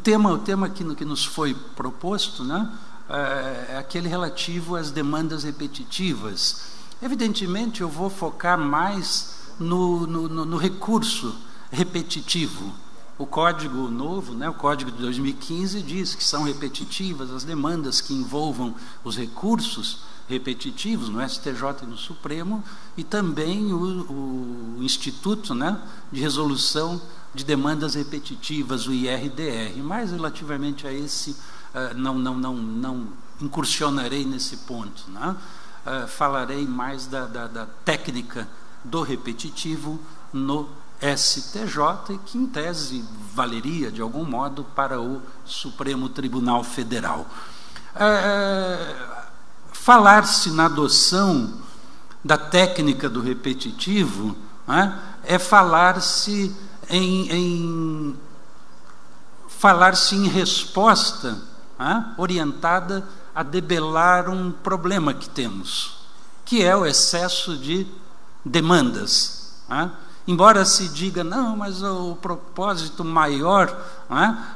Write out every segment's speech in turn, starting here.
tema que nos foi proposto, né, é aquele relativo às demandas repetitivas. Evidentemente, eu vou focar mais no recurso repetitivo. O Código novo, né, o Código de 2015, diz que são repetitivas as demandas que envolvam os recursos repetitivos no STJ e no Supremo, e também o Instituto, né, de Resolução de Demandas Repetitivas, o IRDR. Mas, relativamente a esse, não incursionarei nesse ponto, né? Falarei mais da técnica do repetitivo no STJ, e que, em tese, valeria, de algum modo, para o Supremo Tribunal Federal. Falar-se na adoção da técnica do repetitivo, né, é falar-se em resposta, né, orientada a debelar um problema que temos, que é o excesso de demandas, né? Embora se diga, não, mas o propósito maior, né,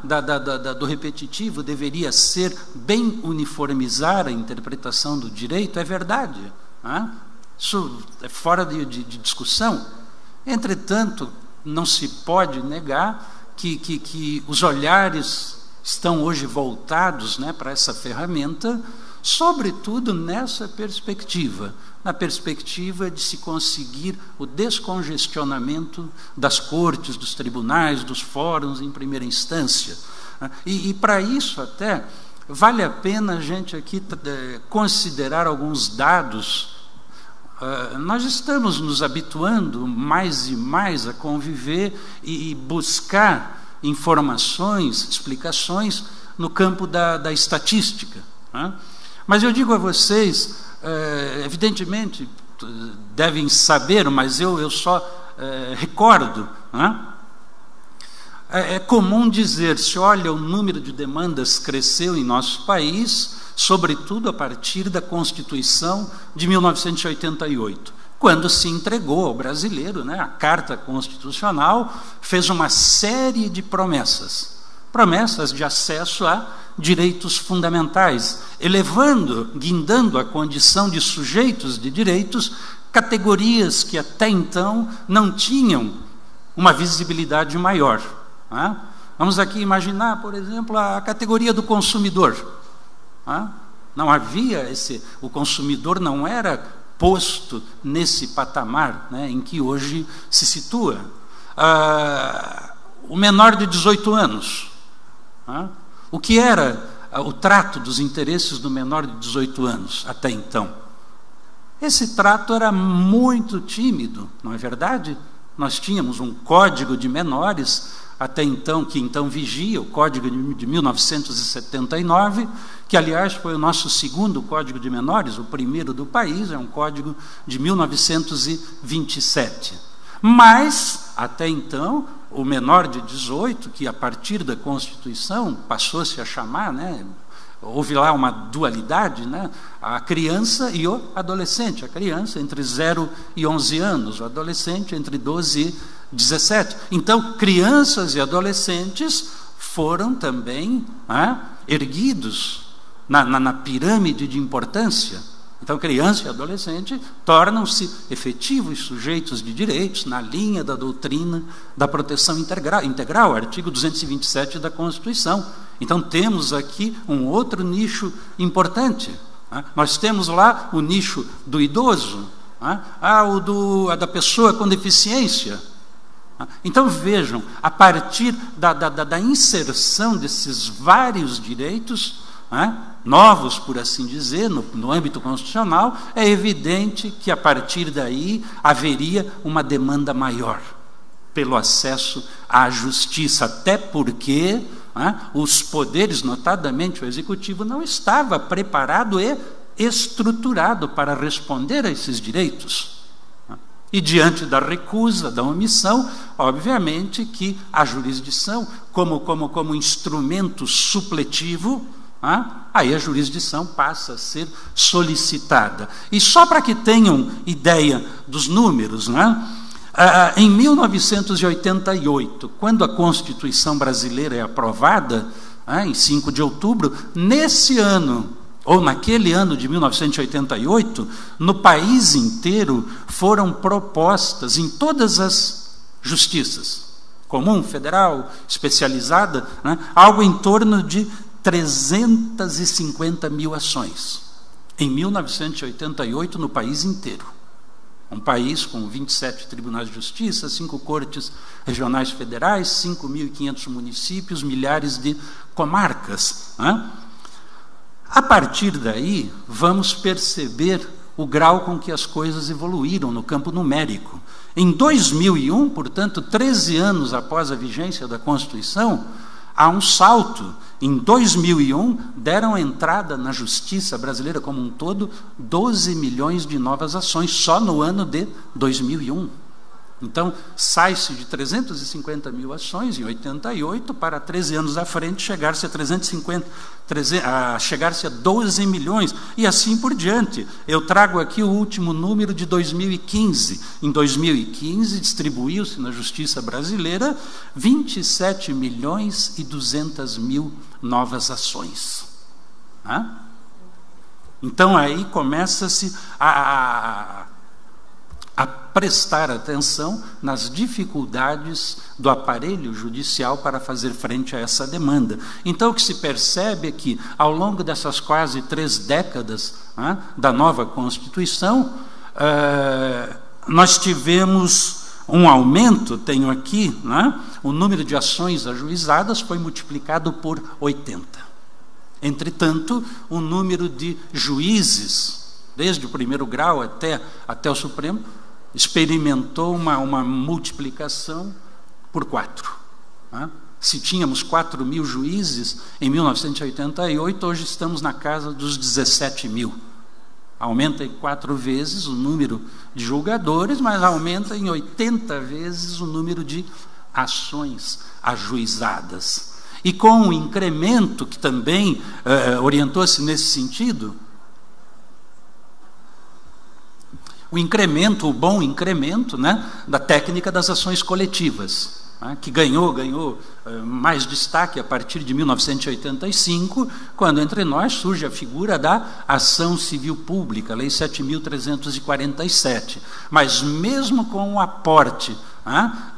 do repetitivo deveria ser bem uniformizar a interpretação do direito, é verdade, né? Isso é fora de discussão. Entretanto, não se pode negar que os olhares estão hoje voltados, né, para essa ferramenta, sobretudo nessa perspectiva, na perspectiva de se conseguir o descongestionamento das cortes, dos tribunais, dos fóruns em primeira instância. E para isso até vale a pena a gente aqui considerar alguns dados. Nós estamos nos habituando mais e mais a conviver e buscar informações, explicações no campo da estatística, né? Mas eu digo a vocês, evidentemente, devem saber, mas eu só recordo, né? É comum dizer, se olha, o número de demandas cresceu em nosso país, sobretudo a partir da Constituição de 1988, quando se entregou ao brasileiro, né, a Carta Constitucional, fez uma série de promessas de acesso a direitos fundamentais, guindando a condição de sujeitos de direitos, categorias que até então não tinham uma visibilidade maior, né? Vamos aqui imaginar, por exemplo, a categoria do consumidor, né? Não havia o consumidor não era posto nesse patamar, né, em que hoje se situa. O menor de 18 anos, né? O que era o trato dos interesses do menor de 18 anos até então? Esse trato era muito tímido, não é verdade? Nós tínhamos um Código de Menores, até então, que então vigia, o Código de 1979, que, aliás, foi o nosso segundo Código de Menores, o primeiro do país, é um Código de 1927. Mas, até então, o menor de 18, que a partir da Constituição passou-se a chamar, né, houve lá uma dualidade, né, a criança e o adolescente, a criança entre 0 e 11 anos, o adolescente entre 12 e 17. Então, crianças e adolescentes foram também, né, erguidos na pirâmide de importância. Então, criança e adolescente tornam-se efetivos sujeitos de direitos na linha da doutrina da proteção integral, artigo 227 da Constituição. Então, temos aqui um outro nicho importante, né? Nós temos lá o nicho do idoso, né? A da pessoa com deficiência. Então, vejam, a partir da inserção desses vários direitos, né, novos, por assim dizer, no âmbito constitucional, é evidente que, a partir daí, haveria uma demanda maior pelo acesso à justiça, até porque, né, os poderes, notadamente o Executivo, não estava preparado e estruturado para responder a esses direitos. E, diante da recusa, da omissão, obviamente que a jurisdição, como instrumento supletivo, aí a jurisdição passa a ser solicitada. E só para que tenham ideia dos números, né, Em 1988, quando a Constituição brasileira é aprovada, em 5 de outubro, nesse ano, ou naquele ano de 1988, no país inteiro foram propostas em todas as justiças, comum, federal, especializada, algo em torno de 350 mil ações. Em 1988, no país inteiro. Um país com 27 tribunais de justiça, 5 cortes regionais federais, 5.500 municípios, milhares de comarcas. A partir daí, vamos perceber o grau com que as coisas evoluíram no campo numérico. Em 2001, portanto, 13 anos após a vigência da Constituição, há um salto. Em 2001, deram entrada na justiça brasileira como um todo 12 milhões de novas ações, só no ano de 2001. Então, sai-se de 350 mil ações em 88 para 13 anos à frente chegar-se a chegar-se a 12 milhões e assim por diante. Eu trago aqui o último número de 2015. Em 2015, distribuiu-se na justiça brasileira 27 milhões e 200 mil novas ações. Então, aí começa-se a prestar atenção nas dificuldades do aparelho judicial para fazer frente a essa demanda. Então, o que se percebe é que, ao longo dessas quase 3 décadas da nova Constituição, nós tivemos um aumento, tenho aqui, o número de ações ajuizadas foi multiplicado por 80. Entretanto, o número de juízes, desde o primeiro grau até o Supremo, experimentou uma multiplicação por 4. Se tínhamos 4 mil juízes em 1988, hoje estamos na casa dos 17 mil. Aumenta em 4 vezes o número de julgadores, mas aumenta em 80 vezes o número de ações ajuizadas. E com o incremento, que também orientou-se nesse sentido, o bom incremento da técnica das ações coletivas, que ganhou mais destaque a partir de 1985, quando entre nós surge a figura da ação civil pública, Lei 7.347. Mas mesmo com o aporte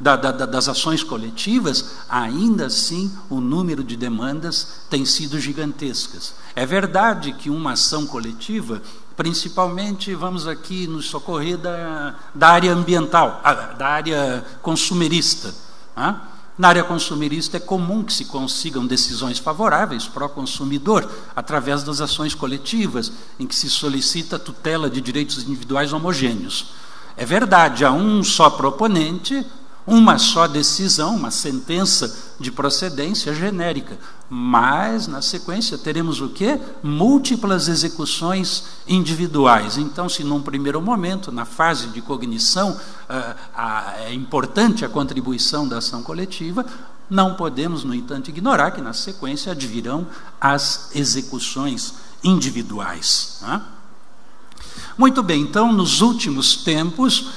das ações coletivas, ainda assim o número de demandas tem sido gigantescas. É verdade que uma ação coletiva, principalmente, vamos aqui nos socorrer da área ambiental, da área consumerista. Na área consumerista é comum que se consigam decisões favoráveis para o consumidor através das ações coletivas, em que se solicita a tutela de direitos individuais homogêneos. É verdade, há um só proponente, uma só decisão, uma sentença de procedência genérica, mas na sequência teremos o quê? Múltiplas execuções individuais. Então, se num primeiro momento, na fase de cognição, é importante a contribuição da ação coletiva, não podemos, no entanto, ignorar que na sequência advirão as execuções individuais. Muito bem, então, nos últimos tempos,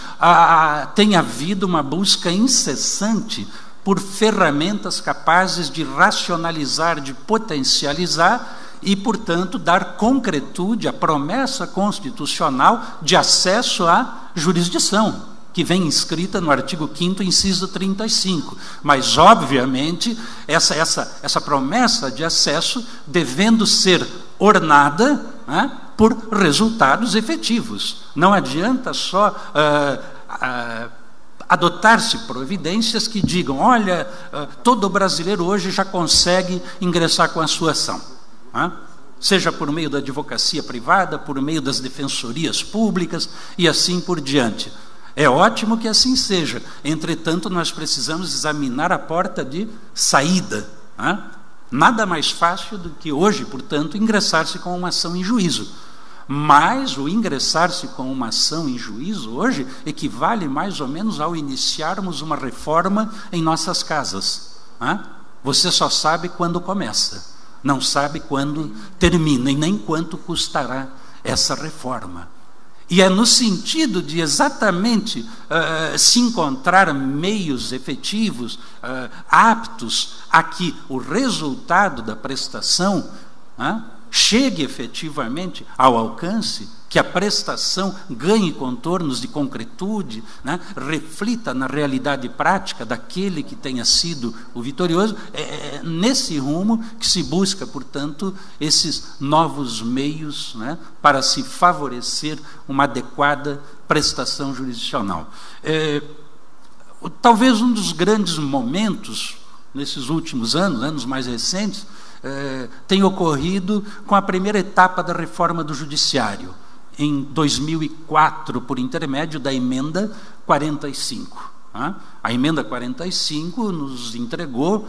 tem havido uma busca incessante por ferramentas capazes de racionalizar, de potencializar e, portanto, dar concretude à promessa constitucional de acesso à jurisdição, que vem inscrita no artigo 5º, inciso 35. Mas, obviamente, essa promessa de acesso devendo ser ornada por resultados efetivos. Não adianta só adotar-se providências que digam, olha, todo brasileiro hoje já consegue ingressar com a sua ação. Seja por meio da advocacia privada, por meio das defensorias públicas e assim por diante. É ótimo que assim seja. Entretanto, nós precisamos examinar a porta de saída. Nada mais fácil do que hoje, portanto, ingressar-se com uma ação em juízo. Mas o ingressar-se com uma ação em juízo hoje equivale mais ou menos ao iniciarmos uma reforma em nossas casas. Você só sabe quando começa, não sabe quando termina e nem quanto custará essa reforma. E é no sentido de exatamente se encontrar meios efetivos, aptos a que o resultado da prestação chegue efetivamente ao alcance, que a prestação ganhe contornos de concretude, reflita na realidade prática daquele que tenha sido o vitorioso. É nesse rumo que se busca, portanto, esses novos meios para se favorecer uma adequada prestação jurisdicional. Talvez um dos grandes momentos, nesses últimos anos mais recentes, tenha ocorrido com a primeira etapa da reforma do Judiciário, em 2004, por intermédio da Emenda 45. A Emenda 45 nos entregou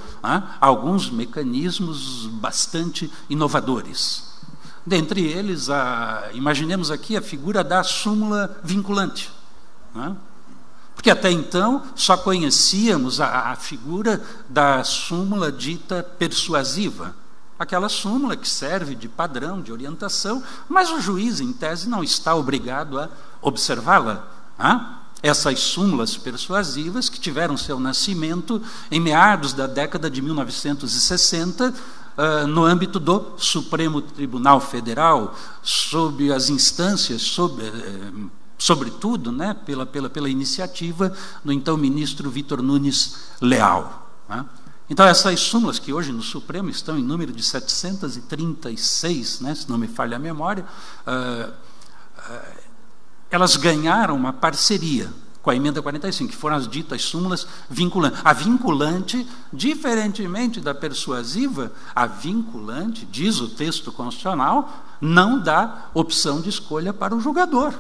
alguns mecanismos bastante inovadores. Dentre eles, imaginemos aqui a figura da súmula vinculante. Porque até então só conhecíamos a figura da súmula dita persuasiva. Aquela súmula que serve de padrão, de orientação, mas o juiz, em tese, não está obrigado a observá-la. Essas súmulas persuasivas, que tiveram seu nascimento em meados da década de 1960, no âmbito do Supremo Tribunal Federal, sob as instâncias, sobretudo pela iniciativa do então ministro Vitor Nunes Leal. Então, essas súmulas, que hoje no Supremo estão em número de 736, se não me falha a memória, elas ganharam uma parceria com a Emenda 45, que foram as ditas súmulas vinculantes. A vinculante, diferentemente da persuasiva, a vinculante, diz o texto constitucional, não dá opção de escolha para o julgador.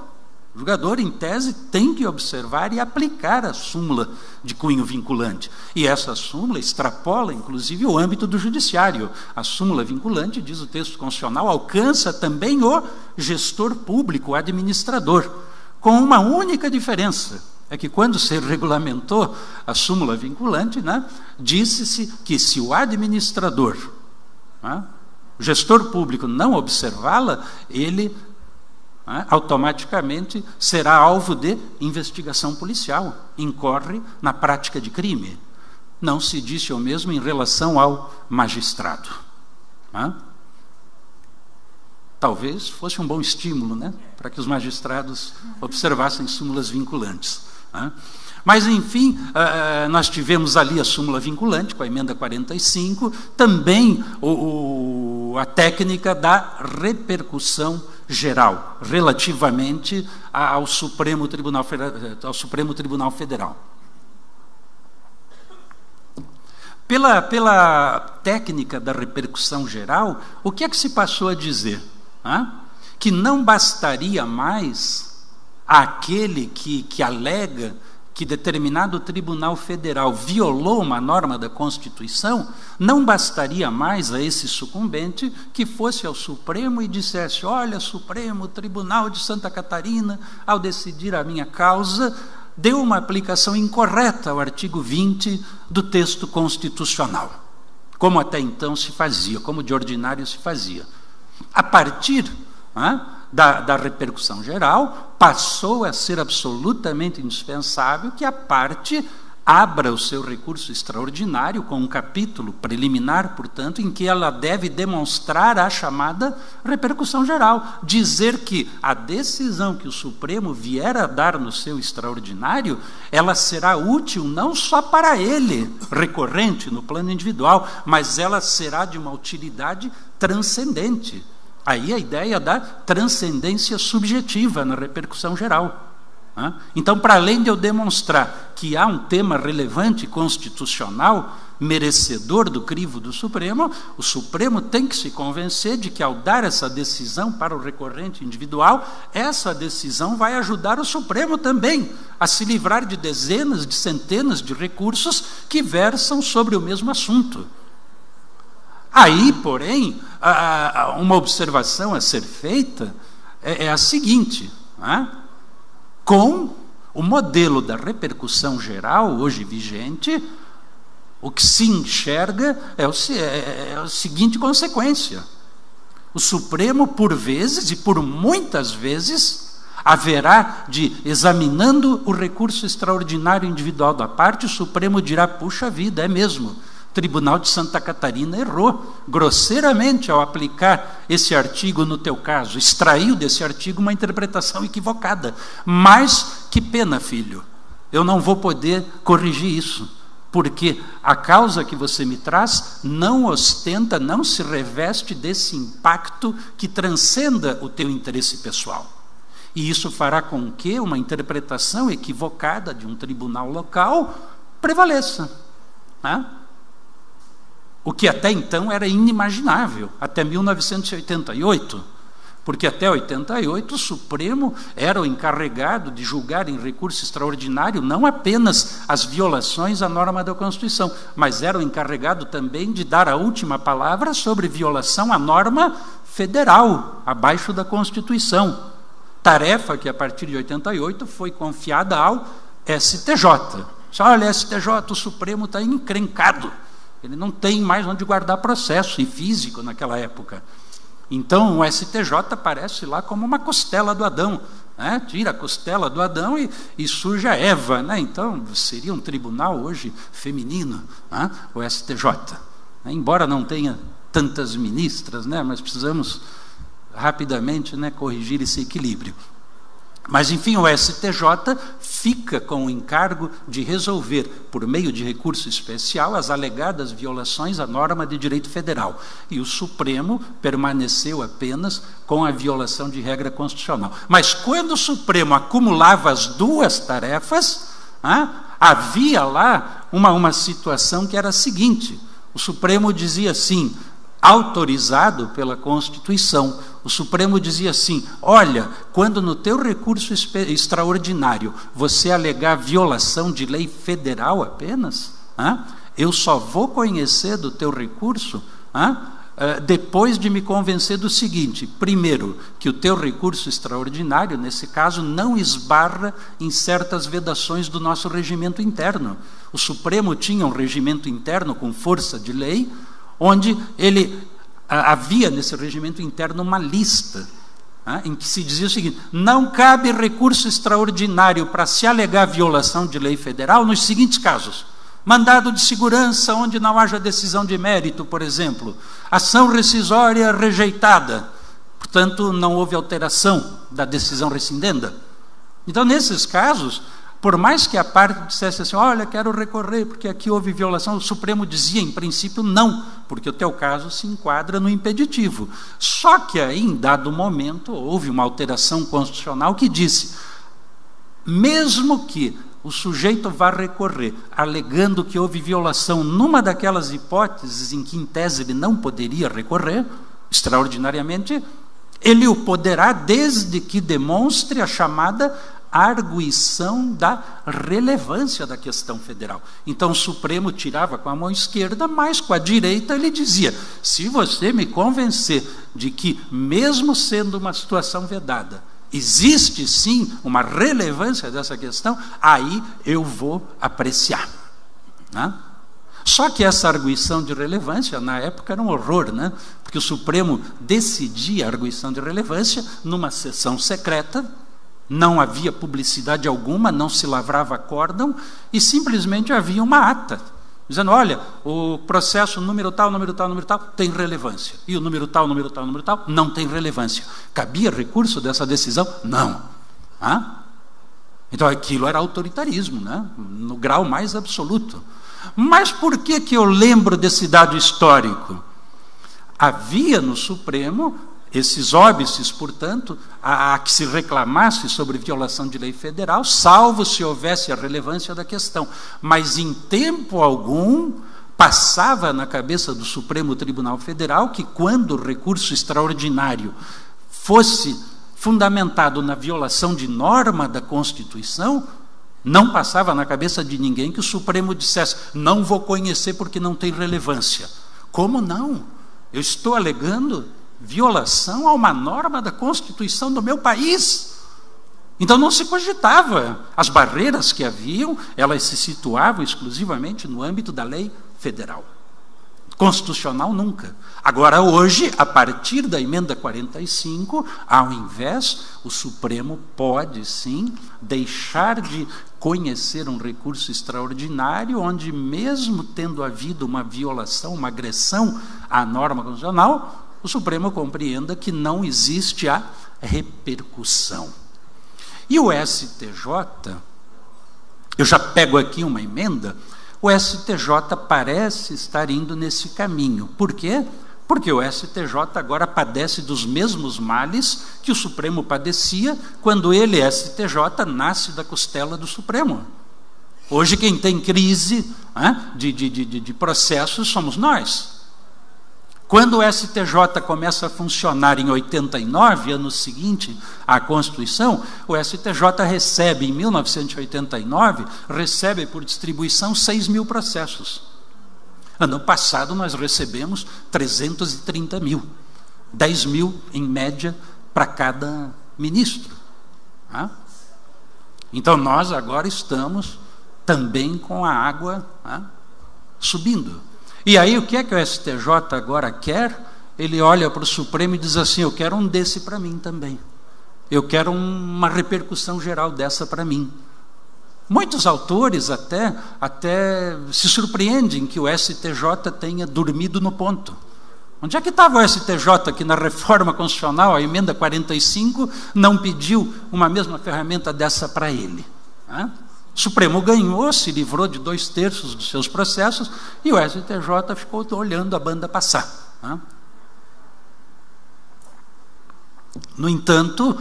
O julgador, em tese, tem que observar e aplicar a súmula de cunho vinculante. E essa súmula extrapola, inclusive, o âmbito do judiciário. A súmula vinculante, diz o texto constitucional, alcança também o gestor público, o administrador, com uma única diferença. É que quando se regulamentou a súmula vinculante, disse-se que se o administrador, o gestor público, não observá-la, ele automaticamente será alvo de investigação policial, incorre na prática de crime. Não se disse o mesmo em relação ao magistrado. Talvez fosse um bom estímulo, para que os magistrados observassem súmulas vinculantes. Mas, enfim, nós tivemos ali a súmula vinculante, com a Emenda 45, também a técnica da repercussão geral, relativamente ao Supremo Tribunal Federal. Pela técnica da repercussão geral, o que é que se passou a dizer? Que não bastaria mais àquele que alega que determinado Tribunal Federal violou uma norma da Constituição, não bastaria mais a esse sucumbente que fosse ao Supremo e dissesse: olha, Supremo Tribunal de Santa Catarina, ao decidir a minha causa, deu uma aplicação incorreta ao artigo 20 do texto constitucional, como até então se fazia, como de ordinário se fazia. A partir da repercussão geral, passou a ser absolutamente indispensável que a parte abra o seu recurso extraordinário com um capítulo preliminar, portanto, em que ela deve demonstrar a chamada repercussão geral, dizer que a decisão que o Supremo vier a dar no seu extraordinário, ela será útil não só para ele, recorrente no plano individual, mas ela será de uma utilidade transcendente. Aí a ideia da transcendência subjetiva na repercussão geral. Então, para além de eu demonstrar que há um tema relevante constitucional, merecedor do crivo do Supremo, o Supremo tem que se convencer de que, ao dar essa decisão para o recorrente individual, essa decisão vai ajudar o Supremo também a se livrar de dezenas, de centenas de recursos que versam sobre o mesmo assunto. Aí, porém, uma observação a ser feita é a seguinte: com o modelo da repercussão geral hoje vigente, o que se enxerga é a seguinte consequência: o Supremo, por vezes, e por muitas vezes, haverá de, examinando o recurso extraordinário individual da parte, o Supremo dirá, puxa vida, é mesmo, o Tribunal de Santa Catarina errou grosseiramente ao aplicar esse artigo no teu caso, extraiu desse artigo uma interpretação equivocada. Mas, que pena, filho, eu não vou poder corrigir isso, porque a causa que você me traz não ostenta, não se reveste desse impacto que transcenda o teu interesse pessoal. E isso fará com que uma interpretação equivocada de um tribunal local prevaleça, né? O que até então era inimaginável, até 1988, porque até 88 o Supremo era o encarregado de julgar em recurso extraordinário não apenas as violações à norma da Constituição, mas era o encarregado também de dar a última palavra sobre violação à norma federal, abaixo da Constituição. Tarefa que a partir de 88 foi confiada ao STJ. Olha, STJ, o Supremo está encrencado. Ele não tem mais onde guardar processo, e físico naquela época. Então, o STJ aparece lá como uma costela do Adão, né? Tira a costela do Adão e surge a Eva, né? Então, seria um tribunal hoje feminino, né? O STJ. Embora não tenha tantas ministras, né? Mas precisamos rapidamente, né, corrigir esse equilíbrio. Mas, enfim, o STJ fica com o encargo de resolver, por meio de recurso especial, as alegadas violações à norma de direito federal. E o Supremo permaneceu apenas com a violação de regra constitucional. Mas, quando o Supremo acumulava as duas tarefas, havia lá uma situação que era a seguinte: o Supremo dizia assim, autorizado pela Constituição, o Supremo dizia assim, olha, quando no teu recurso extraordinário você alegar violação de lei federal apenas, eu só vou conhecer do teu recurso depois de me convencer do seguinte: primeiro, que o teu recurso extraordinário, nesse caso, não esbarra em certas vedações do nosso regimento interno. O Supremo tinha um regimento interno com força de lei, onde havia nesse regimento interno uma lista, em que se dizia o seguinte: não cabe recurso extraordinário para se alegar violação de lei federal nos seguintes casos: mandado de segurança onde não haja decisão de mérito, por exemplo, ação rescisória rejeitada, portanto não houve alteração da decisão rescindenda. Então, nesses casos, por mais que a parte dissesse assim, olha, quero recorrer porque aqui houve violação, o Supremo dizia, em princípio, não, porque o teu caso se enquadra no impeditivo. Só que aí, em dado momento, houve uma alteração constitucional que disse, mesmo que o sujeito vá recorrer, alegando que houve violação numa daquelas hipóteses em que, em tese, ele não poderia recorrer, extraordinariamente, ele o poderá desde que demonstre a chamada arguição da relevância da questão federal. Então o Supremo tirava com a mão esquerda, mas com a direita ele dizia, se você me convencer de que, mesmo sendo uma situação vedada, existe sim uma relevância dessa questão, aí eu vou apreciar. Só que essa arguição de relevância, na época, era um horror, né? Porque o Supremo decidia a arguição de relevância numa sessão secreta, não havia publicidade alguma, não se lavrava acórdão, e simplesmente havia uma ata, dizendo, olha, o processo número tal, tem relevância, e o número tal, não tem relevância. Cabia recurso dessa decisão? Não. Então aquilo era autoritarismo, né? No grau mais absoluto. Mas por que eu lembro desse dado histórico? Havia no Supremo esses óbices, portanto, a que se reclamasse sobre violação de lei federal, salvo se houvesse a relevância da questão. Mas em tempo algum passava na cabeça do Supremo Tribunal Federal que, quando o recurso extraordinário fosse fundamentado na violação de norma da Constituição, não passava na cabeça de ninguém que o Supremo dissesse, não vou conhecer porque não tem relevância. Como não? Eu estou alegando violação a uma norma da Constituição do meu país. Então não se cogitava. As barreiras que haviam, elas se situavam exclusivamente no âmbito da lei federal. Constitucional nunca. Agora, hoje, a partir da emenda 45, ao invés, o Supremo pode, sim, deixar de conhecer um recurso extraordinário, onde, mesmo tendo havido uma violação, uma agressão à norma constitucional, o Supremo compreenda que não existe a repercussão. E o STJ, eu já pego aqui uma emenda, o STJ parece estar indo nesse caminho. Por quê? Porque o STJ agora padece dos mesmos males que o Supremo padecia quando ele, STJ, nasce da costela do Supremo. Hoje quem tem crise de processos somos nós. Quando o STJ começa a funcionar em 89, ano seguinte à Constituição, o STJ recebe, em 1989, recebe por distribuição 6 mil processos. Ano passado nós recebemos 330 mil, 10 mil em média para cada ministro. Então nós agora estamos também com a água subindo. E aí o que é que o STJ agora quer? Ele olha para o Supremo e diz assim: eu quero um desse para mim também. Eu quero uma repercussão geral dessa para mim. Muitos autores até se surpreendem que o STJ tenha dormido no ponto. Onde é que estava o STJ que na reforma constitucional, a emenda 45, não pediu uma mesma ferramenta dessa para ele? O Supremo ganhou, se livrou de 2/3 dos seus processos, e o STJ ficou olhando a banda passar. No entanto,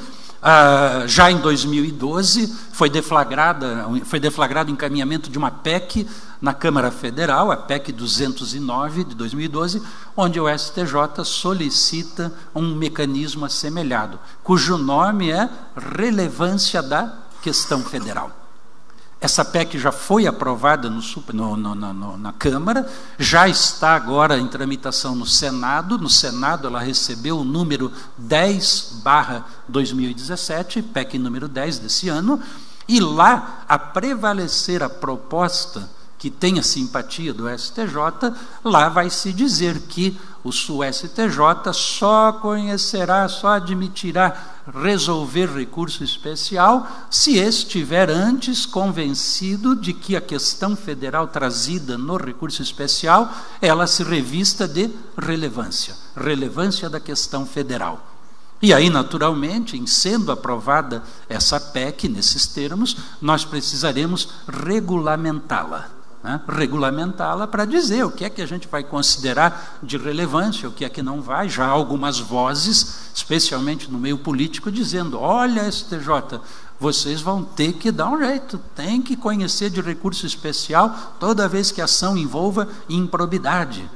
já em 2012, foi deflagrado o encaminhamento de uma PEC na Câmara Federal, a PEC 209 de 2012, onde o STJ solicita um mecanismo assemelhado, cujo nome é relevância da questão federal. Essa PEC já foi aprovada na Câmara, já está agora em tramitação no Senado. No Senado ela recebeu o número 10/2017, PEC número 10 desse ano, e lá, a prevalecer a proposta que tem a simpatia do STJ, lá vai se dizer que o STJ só conhecerá, só admitirá resolver recurso especial se estiver antes convencido de que a questão federal trazida no recurso especial, ela se revista de relevância da questão federal. E aí, naturalmente, em sendo aprovada essa PEC nesses termos, nós precisaremos regulamentá-la. Regulamentá-la para dizer o que é que a gente vai considerar de relevância, o que é que não vai. Já há algumas vozes, especialmente no meio político, dizendo: olha, STJ, vocês vão ter que dar um jeito, tem que conhecer de recurso especial toda vez que a ação envolva improbidade.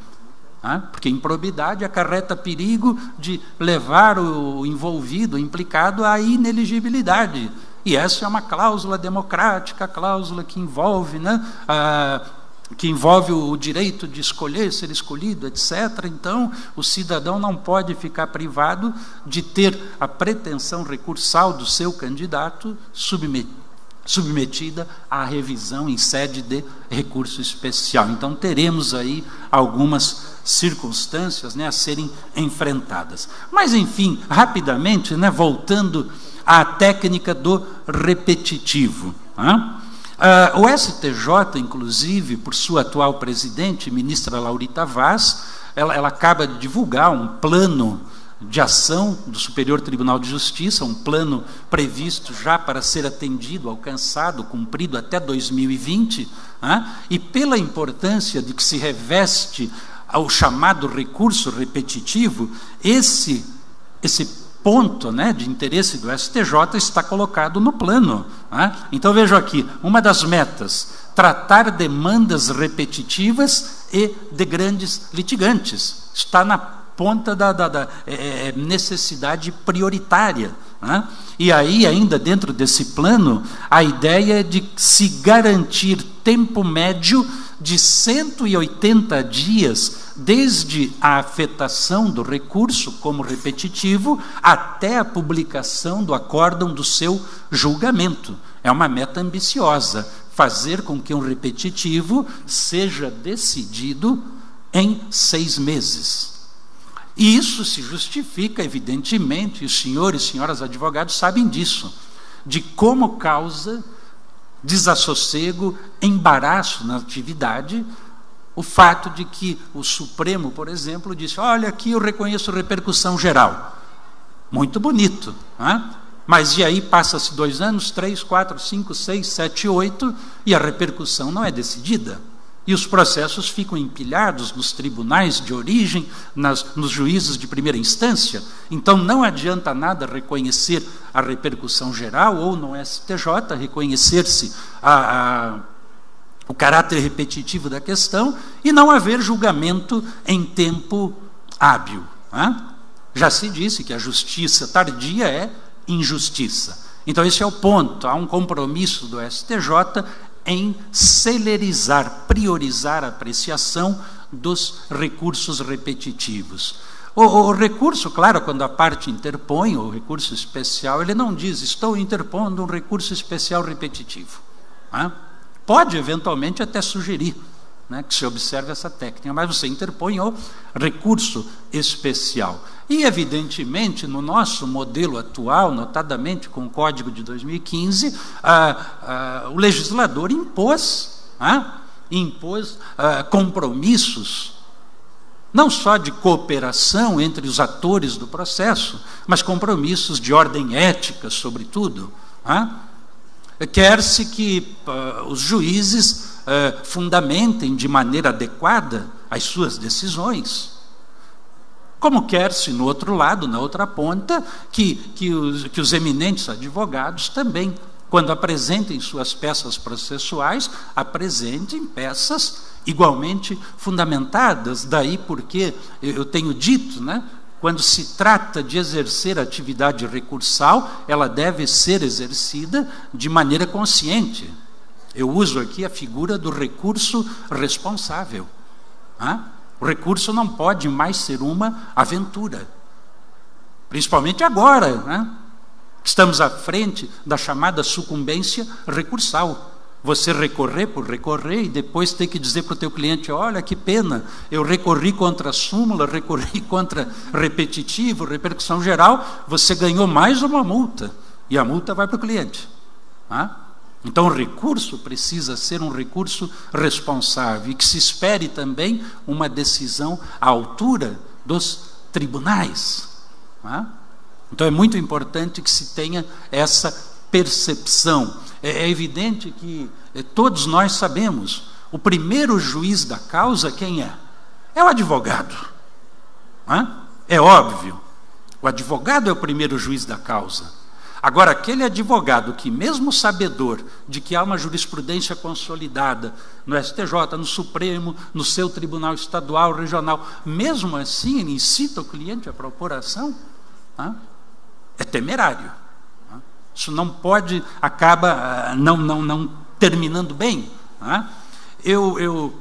Porque improbidade acarreta perigo de levar o envolvido, o implicado, à ineligibilidade. E essa é uma cláusula democrática, a cláusula que envolve, que envolve o direito de escolher, ser escolhido, etc. Então, o cidadão não pode ficar privado de ter a pretensão recursal do seu candidato submetida à revisão em sede de recurso especial. Então, teremos aí algumas circunstâncias a serem enfrentadas. Mas, enfim, rapidamente, voltando à técnica do repetitivo. O STJ, inclusive, por sua atual presidente, ministra Laurita Vaz, ela acaba de divulgar um plano de ação do Superior Tribunal de Justiça, um plano previsto já para ser atendido, alcançado, cumprido até 2020, e pela importância de que se reveste ao chamado recurso repetitivo, esse ponto de interesse do STJ está colocado no plano. Então, vejam aqui, uma das metas: tratar demandas repetitivas e de grandes litigantes. Está na ponta da necessidade prioritária. E aí, ainda dentro desse plano, a ideia é de se garantir tempo médio de 180 dias, desde a afetação do recurso como repetitivo até a publicação do acórdão do seu julgamento. É uma meta ambiciosa, fazer com que um repetitivo seja decidido em 6 meses. E isso se justifica, evidentemente, e os senhores e senhoras advogados sabem disso, de como causa desassossego, embaraço na atividade, o fato de que o Supremo, por exemplo, disse: olha, aqui eu reconheço repercussão geral. Muito bonito, né? Mas e aí passa-se 2 anos, 3, 4, 5, 6, 7, 8, e a repercussão não é decidida. E os processos ficam empilhados nos tribunais de origem, nos juízos de primeira instância. Então não adianta nada reconhecer a repercussão geral, ou no STJ reconhecer-se o caráter repetitivo da questão e não haver julgamento em tempo hábil, né? Já se disse que a justiça tardia é injustiça. Então esse é o ponto. Há um compromisso do STJ em celerizar, priorizar a apreciação dos recursos repetitivos. O recurso, claro, quando a parte interpõe, o recurso especial, ele não diz: estou interpondo um recurso especial repetitivo, né? Pode, eventualmente, até sugerir, né, que se observe essa técnica, mas você interpõe o recurso especial. E, evidentemente, no nosso modelo atual, notadamente com o Código de 2015, o legislador impôs compromissos, não só de cooperação entre os atores do processo, mas compromissos de ordem ética, sobretudo. Quer-se que os juízes fundamentem de maneira adequada as suas decisões, como quer-se, no outro lado, na outra ponta, que os eminentes advogados também, quando apresentem suas peças processuais, apresentem peças igualmente fundamentadas. Daí porque eu tenho dito, né, quando se trata de exercer atividade recursal, ela deve ser exercida de maneira consciente. Eu uso aqui a figura do recurso responsável. O recurso não pode mais ser uma aventura. Principalmente agora, né? Estamos à frente da chamada sucumbência recursal. Você recorrer por recorrer e depois ter que dizer para o teu cliente: olha, que pena, eu recorri contra a súmula, recorri contra repetitivo, repercussão geral, você ganhou mais uma multa, e a multa vai para o cliente. Então o recurso precisa ser um recurso responsável e que se espere também uma decisão à altura dos tribunais. Então é muito importante que se tenha essa percepção. É evidente que todos nós sabemos, o primeiro juiz da causa quem é? É o advogado. É óbvio, o advogado é o primeiro juiz da causa. Agora, aquele advogado que, mesmo sabedor de que há uma jurisprudência consolidada no STJ, no Supremo, no seu tribunal estadual, regional, mesmo assim ele incita o cliente a propor ação, é temerário. Isso não pode, acaba não terminando bem. Eu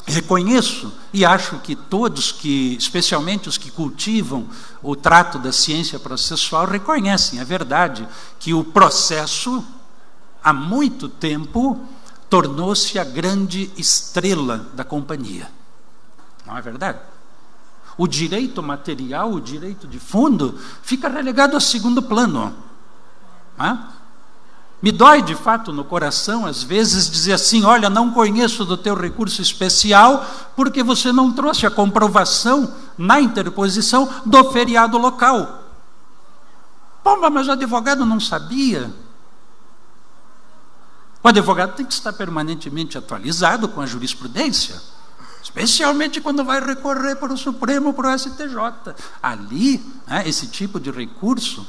reconheço e acho que todos especialmente os que cultivam o trato da ciência processual, reconhecem a verdade que o processo, há muito tempo, tornou-se a grande estrela da companhia. Não é verdade? O direito material, o direito de fundo, fica relegado a segundo plano. Me dói de fato no coração às vezes dizer assim: olha, não conheço do teu recurso especial porque você não trouxe a comprovação na interposição do feriado local. Pô, mas o advogado não sabia. O advogado tem que estar permanentemente atualizado com a jurisprudência, especialmente quando vai recorrer para o Supremo, para o STJ. Ali, esse tipo de recurso,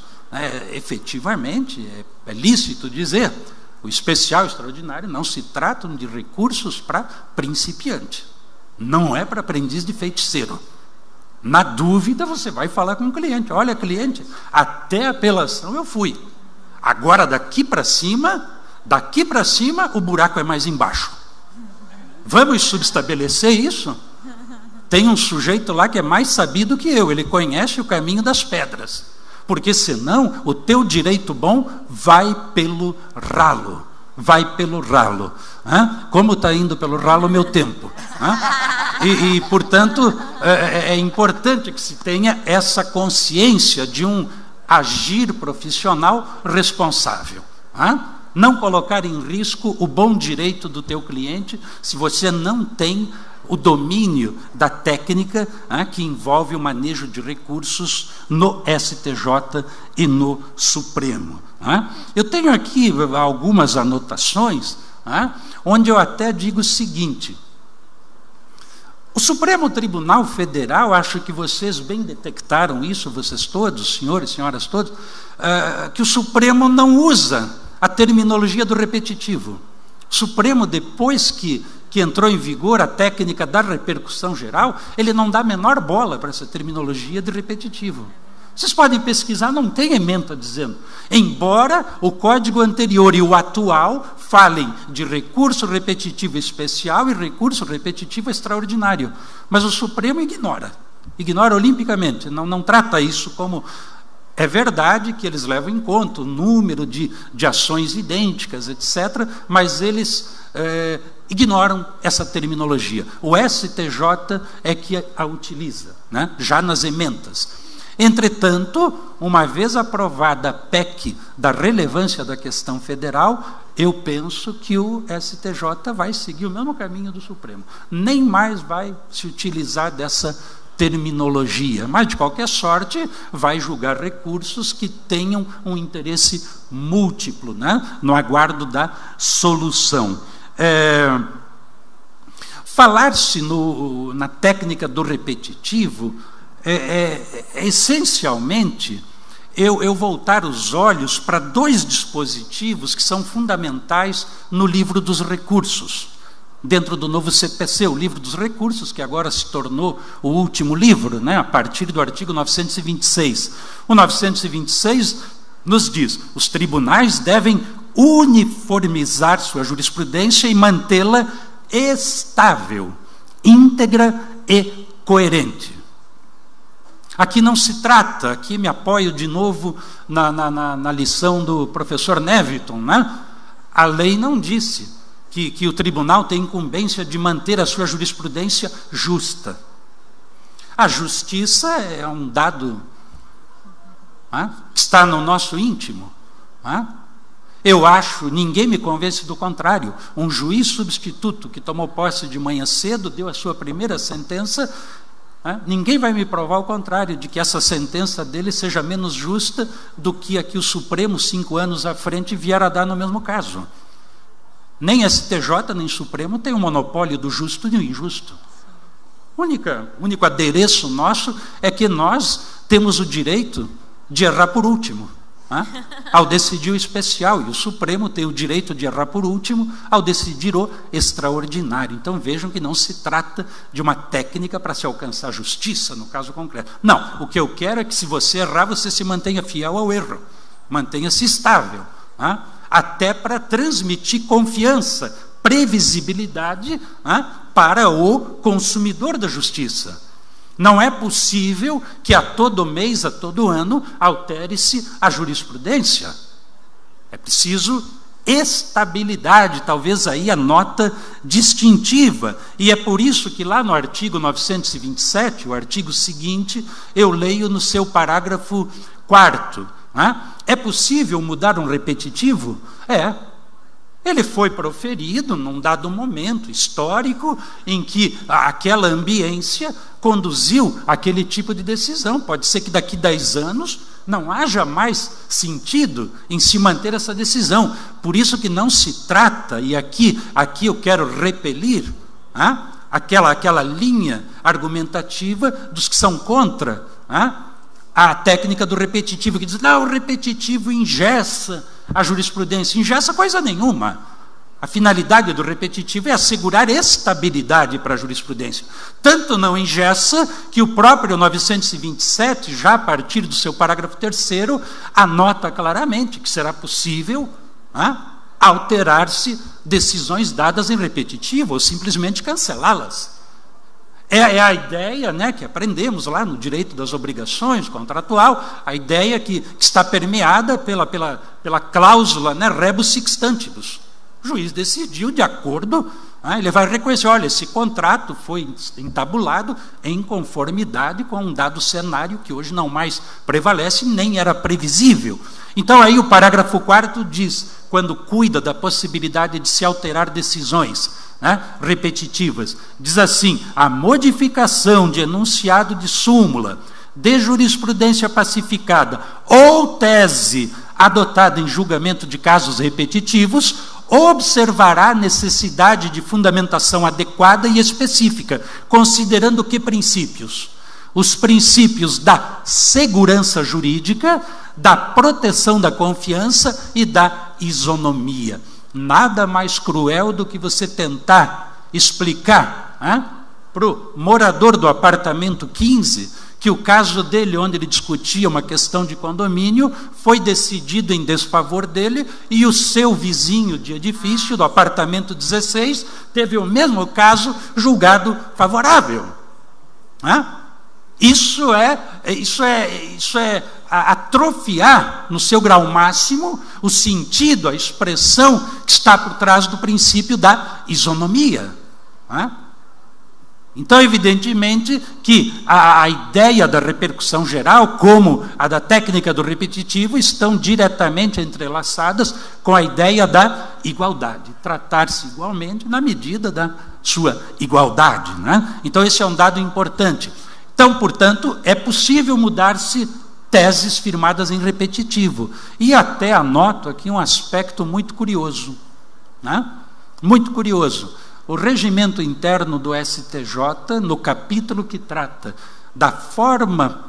efetivamente, é lícito dizer, o especial e extraordinário não se tratam de recursos para principiante, não é para aprendiz de feiticeiro. Na dúvida, você vai falar com o cliente: olha, cliente, até a apelação eu fui, agora daqui para cima, o buraco é mais embaixo. Vamos subestabelecer isso? Tem um sujeito lá que é mais sabido que eu, ele conhece o caminho das pedras. Porque senão o teu direito bom vai pelo ralo. Como está indo pelo ralo o meu tempo? Portanto, é importante que se tenha essa consciência de um agir profissional responsável. Não colocar em risco o bom direito do teu cliente se você não tem o domínio da técnica que envolve o manejo de recursos no STJ e no Supremo. Eu tenho aqui algumas anotações, onde eu até digo o seguinte: o Supremo Tribunal Federal, acho que vocês bem detectaram isso, vocês todos, senhores e senhoras todos, que o Supremo não usa a terminologia do repetitivo. O Supremo, depois que entrou em vigor a técnica da repercussão geral, ele não dá a menor bola para essa terminologia de repetitivo. Vocês podem pesquisar, não tem ementa dizendo. Embora o código anterior e o atual falem de recurso repetitivo especial e recurso repetitivo extraordinário. Mas o Supremo ignora olimpicamente, não trata isso como... É verdade que eles levam em conta o número de ações idênticas, etc., mas eles ignoram essa terminologia. O STJ é que a utiliza, já nas ementas. Entretanto, uma vez aprovada a PEC da relevância da questão federal, eu penso que o STJ vai seguir o mesmo caminho do Supremo. Nem mais vai se utilizar dessa terminologia, mas de qualquer sorte vai julgar recursos que tenham um interesse múltiplo, no aguardo da solução. Falar-se na técnica do repetitivo essencialmente eu voltar os olhos para dois dispositivos que são fundamentais no livro dos recursos. Dentro do novo CPC, o livro dos recursos, que agora se tornou o último livro, a partir do artigo 926. O 926 nos diz: os tribunais devem uniformizar sua jurisprudência e mantê-la estável, íntegra e coerente. Aqui não se trata, aqui me apoio de novo na lição do professor Neviton, A lei não disse que o tribunal tem incumbência de manter a sua jurisprudência justa. A justiça é um dado que está no nosso íntimo. Eu acho, ninguém me convence do contrário. Um juiz substituto que tomou posse de manhã cedo, deu a sua primeira sentença, ninguém vai me provar o contrário, de que essa sentença dele seja menos justa do que a que o Supremo, 5 anos à frente, vier a dar no mesmo caso. Nem STJ, nem Supremo tem o monopólio do justo e do injusto. O único adereço nosso é que nós temos o direito de errar por último, ao decidir o especial, e o Supremo tem o direito de errar por último ao decidir o extraordinário. Então vejam que não se trata de uma técnica para se alcançar justiça, no caso concreto. Não, o que eu quero é que, se você errar, você se mantenha fiel ao erro, mantenha-se estável, até para transmitir confiança, previsibilidade para o consumidor da justiça. Não é possível que a todo mês, a todo ano, altere-se a jurisprudência. É preciso estabilidade, talvez aí a nota distintiva. E é por isso que lá no artigo 927, o artigo seguinte, eu leio no seu parágrafo 4º, é possível mudar um repetitivo? Ele foi proferido num dado momento histórico em que aquela ambiência conduziu aquele tipo de decisão. Pode ser que daqui 10 anos não haja mais sentido em se manter essa decisão. Por isso que não se trata, e aqui eu quero repelir aquela linha argumentativa dos que são contra a técnica do repetitivo, que diz: não, o repetitivo engessa a jurisprudência. Engessa coisa nenhuma. A finalidade do repetitivo é assegurar estabilidade para a jurisprudência. Tanto não engessa que o próprio 927, já a partir do seu parágrafo 3º, anota claramente que será possível alterar-se decisões dadas em repetitivo, ou simplesmente cancelá-las. É a ideia que aprendemos lá no direito das obrigações contratual, a ideia que está permeada pela cláusula rebus sic stantibus. O juiz decidiu de acordo Ele vai reconhecer, olha, esse contrato foi entabulado em conformidade com um dado cenário que hoje não mais prevalece, nem era previsível. Então aí o parágrafo 4º diz, quando cuida da possibilidade de se alterar decisões repetitivas, diz assim, a modificação de enunciado de súmula, de jurisprudência pacificada ou tese adotada em julgamento de casos repetitivos, observará a necessidade de fundamentação adequada e específica, considerando que princípios? Os princípios da segurança jurídica, da proteção da confiança e da isonomia. Nada mais cruel do que você tentar explicar para o morador do apartamento 15 que o caso dele, onde ele discutia uma questão de condomínio, foi decidido em desfavor dele, e o seu vizinho de edifício, do apartamento 16, teve o mesmo caso julgado favorável. Isso é atrofiar, no seu grau máximo, o sentido, a expressão que está por trás do princípio da isonomia. Então, evidentemente, que a ideia da repercussão geral, como a da técnica do repetitivo, estão diretamente entrelaçadas com a ideia da igualdade. Tratar-se igualmente na medida da sua igualdade. Então, esse é um dado importante. Então, portanto, é possível mudar-se teses firmadas em repetitivo. E até anoto aqui um aspecto muito curioso. Muito curioso. O regimento interno do STJ, no capítulo que trata da forma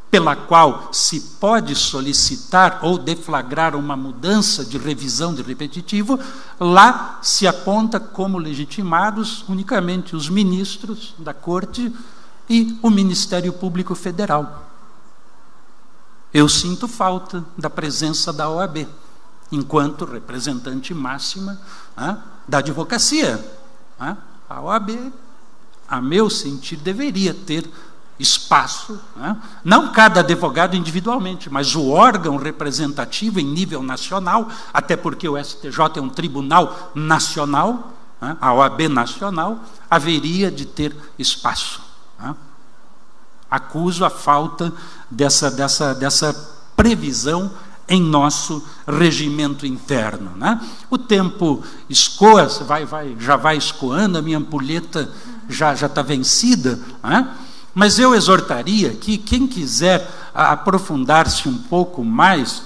pela qual se pode solicitar ou deflagrar uma mudança de revisão de repetitivo, lá se aponta como legitimados unicamente os ministros da Corte e o Ministério Público Federal. Eu sinto falta da presença da OAB, enquanto representante máxima da advocacia. A OAB, a meu sentir, deveria ter espaço, não cada advogado individualmente, mas o órgão representativo em nível nacional, até porque o STJ é um tribunal nacional, a OAB nacional, haveria de ter espaço. Acuso a falta dessa previsão em nosso regimento interno. O tempo escoa, já vai escoando, a minha ampulheta já está vencida, mas eu exortaria que quem quiser aprofundar-se um pouco mais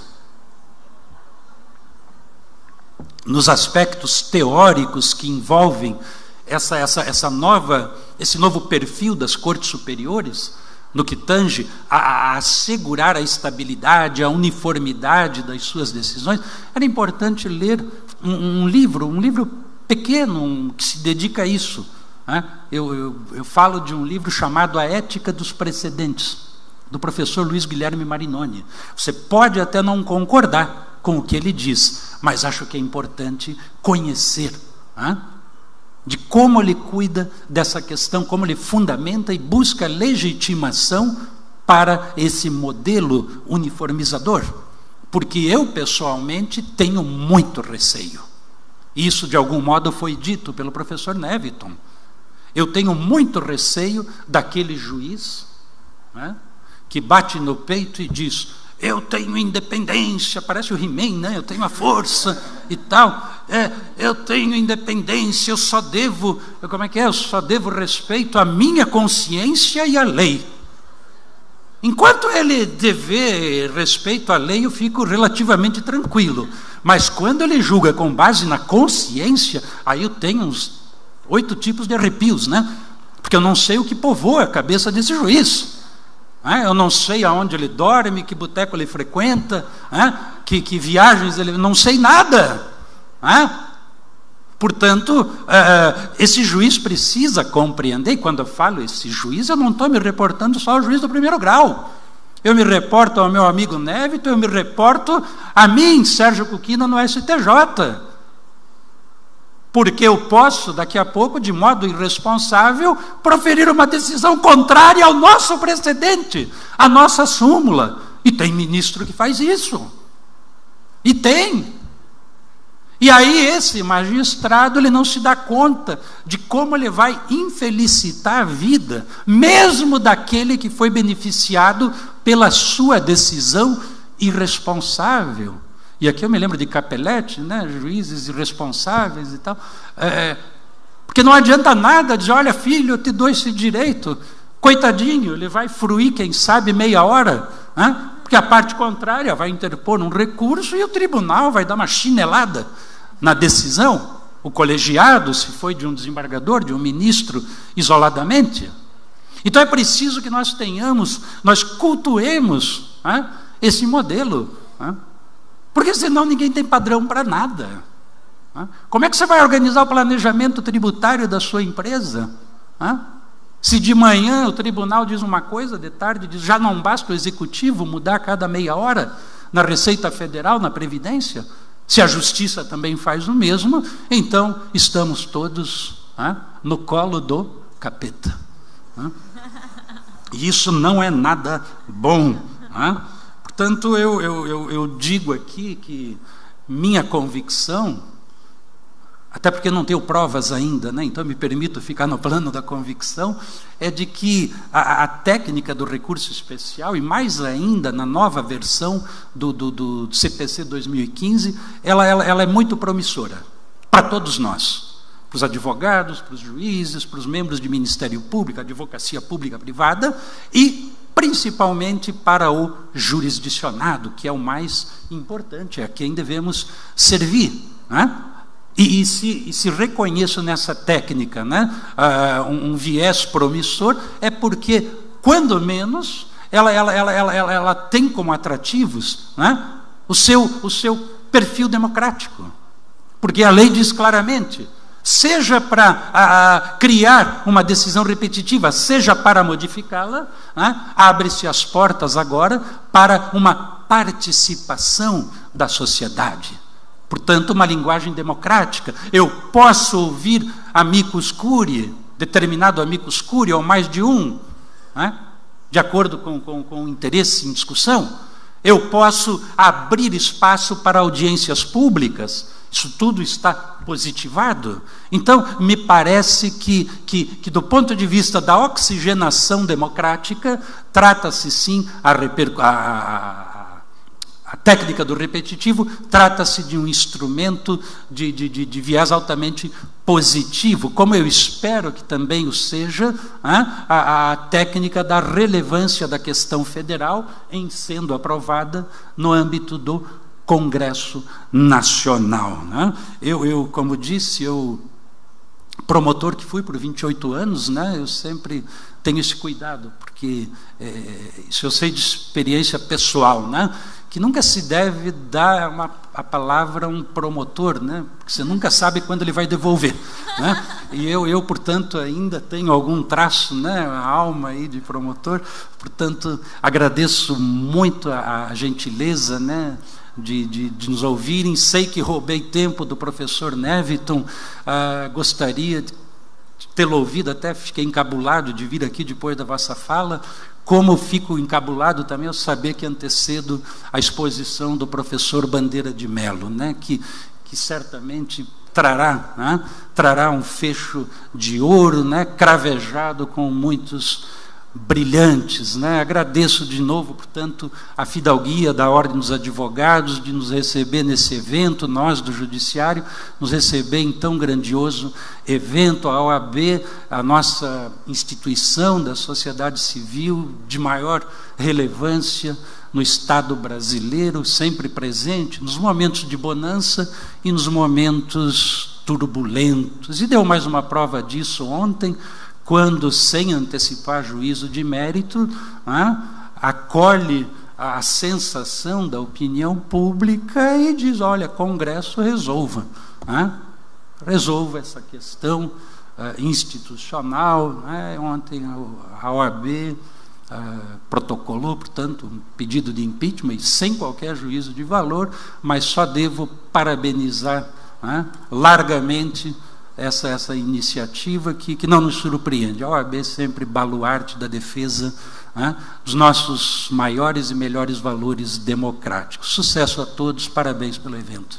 nos aspectos teóricos que envolvem esse novo perfil das cortes superiores, no que tange a assegurar a estabilidade, a uniformidade das suas decisões, era importante ler um livro pequeno que se dedica a isso. Eu falo de um livro chamado A Ética dos Precedentes, do professor Luiz Guilherme Marinoni. Você pode até não concordar com o que ele diz, mas acho que é importante conhecer de como ele cuida dessa questão, como ele fundamenta e busca legitimação para esse modelo uniformizador. Porque eu, pessoalmente, tenho muito receio. Isso, de algum modo, foi dito pelo professor Neviton. Eu tenho muito receio daquele juiz que bate no peito e diz: eu tenho independência, parece o He-Man, eu tenho a força e tal, eu tenho independência, eu só devo, eu só devo respeito à minha consciência e à lei. Enquanto ele dever respeito à lei, eu fico relativamente tranquilo, mas quando ele julga com base na consciência, aí eu tenho uns 8 tipos de arrepios, porque eu não sei o que povoa a cabeça desse juiz. Eu não sei aonde ele dorme, que boteco ele frequenta, que viagens ele... Não sei nada. Portanto, esse juiz precisa compreender, e quando eu falo esse juiz, eu não estou me reportando só ao juiz do primeiro grau. Eu me reporto ao meu amigo Neviton, eu me reporto a mim, Sérgio Cuquina, no STJ. Porque eu posso, daqui a pouco, de modo irresponsável, proferir uma decisão contrária ao nosso precedente, à nossa súmula. E tem ministro que faz isso. E tem. E aí esse magistrado, ele não se dá conta de como ele vai infelicitar a vida, mesmo daquele que foi beneficiado pela sua decisão irresponsável. E aqui eu me lembro de Capelletti, né? Juízes irresponsáveis e tal. Porque não adianta nada dizer, olha filho, eu te dou esse direito. Coitadinho, ele vai fruir, quem sabe, meia hora, né? Porque a parte contrária vai interpor um recurso e o tribunal vai dar uma chinelada na decisão. O colegiado, se foi de um desembargador, de um ministro, isoladamente. Então é preciso que nós cultuemos, né, esse modelo, né? Porque senão ninguém tem padrão para nada, né? Como é que você vai organizar o planejamento tributário da sua empresa, né? Se de manhã o tribunal diz uma coisa, de tarde diz, já não basta o executivo mudar a cada meia hora na Receita Federal, na Previdência? Se a Justiça também faz o mesmo, então estamos todos, né, no colo do capeta, né? E isso não é nada bom, né? Portanto, eu digo aqui que minha convicção, até porque não tenho provas ainda, né? Então me permito ficar no plano da convicção, é de que a técnica do recurso especial, e mais ainda na nova versão do CPC 2015, ela é muito promissora para todos nós, para os advogados, para os juízes, para os membros de Ministério Público, advocacia pública privada, e principalmente para o jurisdicionado, que é o mais importante, é a quem devemos servir, né? E se reconheço nessa técnica, né, um viés promissor, é porque, quando menos, ela tem como atrativos, né, o seu perfil democrático. Porque a lei diz claramente, seja para criar uma decisão repetitiva, seja para modificá-la, né, abre-se as portas agora para uma participação da sociedade. Portanto, uma linguagem democrática. Eu posso ouvir amicus curiae, determinado amicus curiae, ou mais de um, né, de acordo com o interesse em discussão. Eu posso abrir espaço para audiências públicas. Isso tudo está positivado. Então, me parece que do ponto de vista da oxigenação democrática, trata-se sim a técnica do repetitivo, trata-se de um instrumento de viés altamente positivo, como eu espero que também o seja, né, a técnica da relevância da questão federal em sendo aprovada no âmbito do Congresso Nacional, né? Eu, como disse, promotor que fui por 28 anos, né, eu sempre tenho esse cuidado, porque isso eu sei de experiência pessoal, né, que nunca se deve dar a palavra a um promotor, né, porque você nunca sabe quando ele vai devolver, né? E eu, portanto, ainda tenho algum traço, né, a alma aí de promotor, portanto, agradeço muito a gentileza, né, de nos ouvirem. Sei que roubei tempo do professor Neviton, gostaria de tê-lo ouvido, até fiquei encabulado de vir aqui depois da vossa fala, como fico encabulado também ao saber que antecedo a exposição do professor Bandeira de Melo, né, que certamente trará um fecho de ouro, né, cravejado com muitos brilhantes, né? Agradeço de novo, portanto, a fidalguia da Ordem dos Advogados de nos receber nesse evento, nós do Judiciário, nos receber em tão grandioso evento, a OAB, a nossa instituição da sociedade civil de maior relevância no Estado brasileiro, sempre presente nos momentos de bonança e nos momentos turbulentos. E deu mais uma prova disso ontem, quando, sem antecipar juízo de mérito, né, acolhe a sensação da opinião pública e diz, olha, Congresso, resolva, né, resolva essa questão institucional, né. Ontem a OAB protocolou, portanto, um pedido de impeachment, sem qualquer juízo de valor, mas só devo parabenizar, né, largamente essa iniciativa que não nos surpreende. A OAB é sempre baluarte da defesa, né, dos nossos maiores e melhores valores democráticos. Sucesso a todos, parabéns pelo evento.